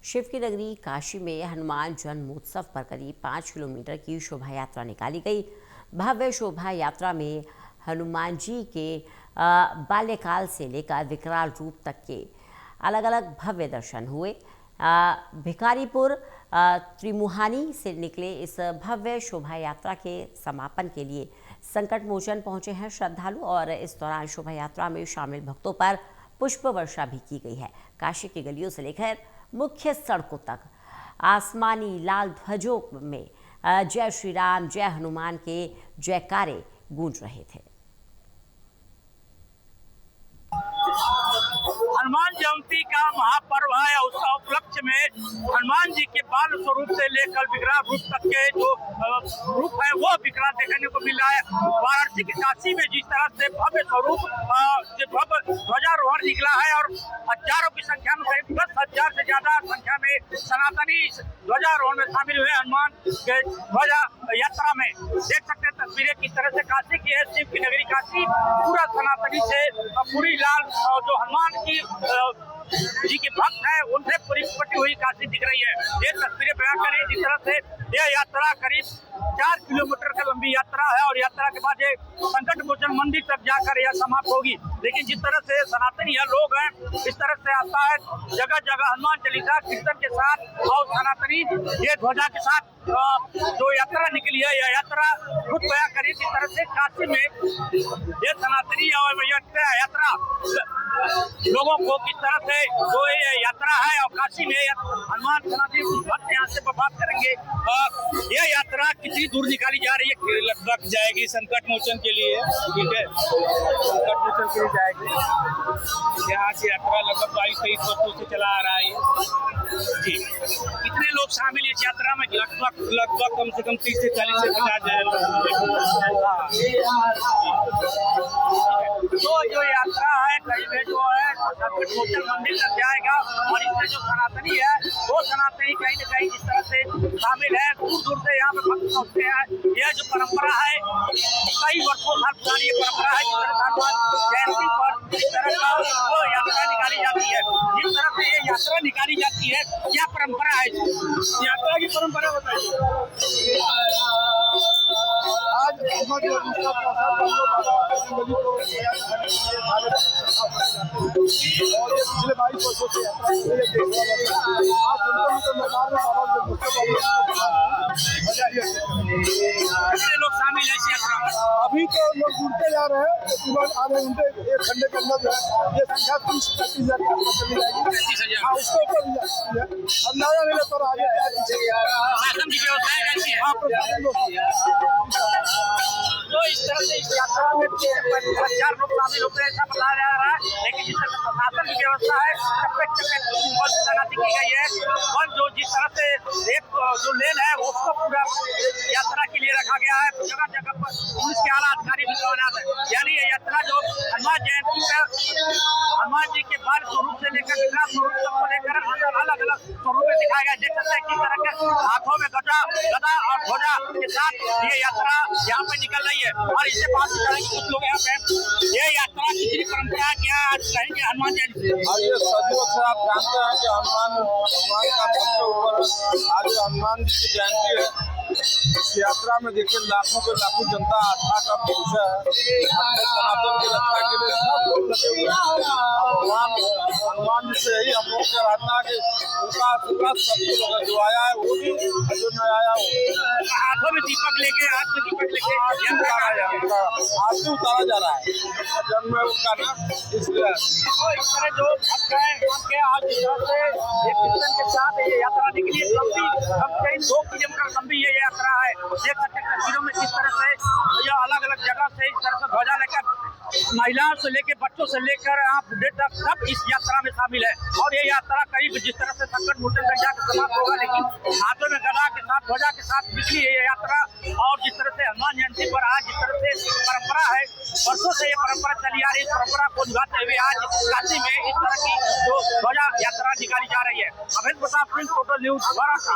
शिव की नगरी काशी में हनुमान जन्मोत्सव पर करीब 5 किलोमीटर की शोभा यात्रा निकाली गई। भव्य शोभा यात्रा में हनुमान जी के बाल्यकाल से लेकर विकराल रूप तक के अलग अलग भव्य दर्शन हुए। भिखारीपुर त्रिमुहानी से निकले इस भव्य शोभा यात्रा के समापन के लिए संकट मोचन पहुंचे हैं श्रद्धालु और इस दौरान शोभा यात्रा में शामिल भक्तों पर पुष्प वर्षा भी की गई है। काशी की गलियों से लेकर मुख्य सड़कों तक आसमानी लाल ध्वजों में जय श्री राम जय हनुमान के जयकारे गूंज रहे थे। हनुमान जयंती का महापर्व है। उसका उपलक्ष्य में हनुमान जी के बाल स्वरूप से लेकर विकराल रूप तक के जो रूप है वो विकराल देखने को मिल रहा है। वाराणसी के काशी में जिस तरह से भव्य स्वरूप भव्य ध्वजारोहण निकला है और हजारों की संख्या में करीब 10,000 से ज्यादा संख्या में सनातनी ध्वजारोहण में शामिल हुए हनुमान के ध्वजा यात्रा में। देख सकते हैं तस्वीरें किस तरह से काशी की है। शिव की नगरी काशी पूरा सनातनी से पूरी लाल जो हनुमान की जी के भक्त है उनसे पूरी पटी हुई काशी दिख रही है। ये तस्वीरें बयान करें जिस तरह से यह यात्रा करीब 4 किलोमीटर की लंबी यात्रा है और यात्रा के बाद ये संकट मोचन मंदिर तक जाकर यह समाप्त होगी। लेकिन जिस तरह से सनातनी यह लोग हैं इस तरह से आता है जगह जगह हनुमान चालीसा कीर्तन के साथ और सनातनी ये ध्वजा के साथ जो यात्रा निकली है यह यात्रा खुद बयां करी जिस तरह से काशी में ये सनातनी और यात्रा लोगों को किस तरह से जो ये यात्रा है और काशी में हनुमान सनातनी भक्त यहाँ से बात करेंगे। यह यात्रा कितनी दूर निकाली जा रही है? लगभग जाएगी संकट मोचन के लिए, ठीक है, संकट मोचन के लिए जाएगी। यहाँ से यात्रा लगभग 22-23 वर्षों से चला आ रहा है जी। कितने लोग शामिल इस यात्रा में? लगभग कम से कम 30 से 40 से 50 तो जो यात्रा है करीब जो है संकट मोचन मंदिर तक जाएगा और इसमें जो सनातनी है वो सनातनी कहीं न कहीं जिस तरह से शामिल है। दूर दूर से यहाँ पे भक्त पहुँचते हैं। यह जो परंपरा है कई वर्षों साल पुरानी परंपरा है। जिस तरह हनुमान जयंती पर इस तरह का वो यात्रा निकाली जाती है। जिस तरह से ये यात्रा निकाली जाती है क्या परंपरा है? यात्रा की परंपरा बताइए। आज पिछले 22 वर्षों से कितने लोग शामिल है इस यात्रा में? अभी तो लोग जुड़ते जा रहे हैं। तकरीबन आधे घंटे 1 घंटे के अंदर जो है ये संख्या 30-35 हज़ार के आसपास चली जाएगी। हाँ उसके ऊपर भी जाती है। अंदाजा नहीं लगता आगे शासन की व्यवस्थाएं कैसी है? तो इस तरह से इस यात्रा में 4 लोग शामिल होते हैं ऐसा बताया जा रहा है। लेकिन जिस तरह प्रशासन की व्यवस्था है तैनाती की गई है और जो जिस तरह से एक जो लेन है उसको पूरा यात्रा के लिए रखा गया है। जगह जगह पर पुलिस के आला अधिकारी भी तैनात है। यानी ये यात्रा जो हनुमान जयंती पर हनुमान जी के बाल स्वरूप से लेकर विकराल स्वरूप तक को लेकर अलग अलग स्वरूप में दिखाया गया। देख सकते हैं किस तरह के हाथों में गदा और ध्वजा के साथ ये यात्रा यहाँ पे निकल रही है। और इससे बात करेंगे कुछ लोग यहाँ पे ये यात्रा कितनी परंपरा क्या आज कहेंगे हनुमान जयंती? आज ये सदियों से आप जानते हैं कि हनुमान का सबसे ऊपर आज हनुमान जी की जयंती है। इस यात्रा में देखिए लाखों के लाखों जनता आस्था का विषय है। अपने सनातन की रक्षा के लिए सब लोग लगे हुए हैं। हनुमान जी से यही हम लोग की आराधना है कि उनका आशीर्वाद सबको लगा। जो आया है वो भी जो नहीं आया वो हाथों में दीपक लेके हाथ में दीपक लेके आरती उतारा जा रहा है। जन्म है उनका ना इसलिए इस तरह जो भक्त हैं उनके आज इस तरह से एक कीर्तन के साथ ये यात्रा निकली है। करीब 2 किलोमीटर लंबी ये यात्रा है। देख सकते हैं तस्वीरों में किस तरह से यह अलग अलग जगह से इस तरह से ध्वजा लेकर महिलाओं से लेकर बच्चों से लेकर आप बुढ़े तक सब इस यात्रा में शामिल है। और ये यात्रा करीब जिस तरह से संकट मोचन तक जाकर समाप्त होगा लेकिन हाथों में गदा के साथ ध्वजा के साथ निकली है ये यात्रा। और जिस तरह से हनुमान जयंती पर आज जिस तरह से परंपरा है वर्षों से ये परंपरा चली आ रही है। इस परंपरा को निभाते हुए आज काशी में इस तरह की जो ध्वजा यात्रा निकाली जा रही है। अभिनव प्रताप सिंह, टोटल न्यूज वाराणसी।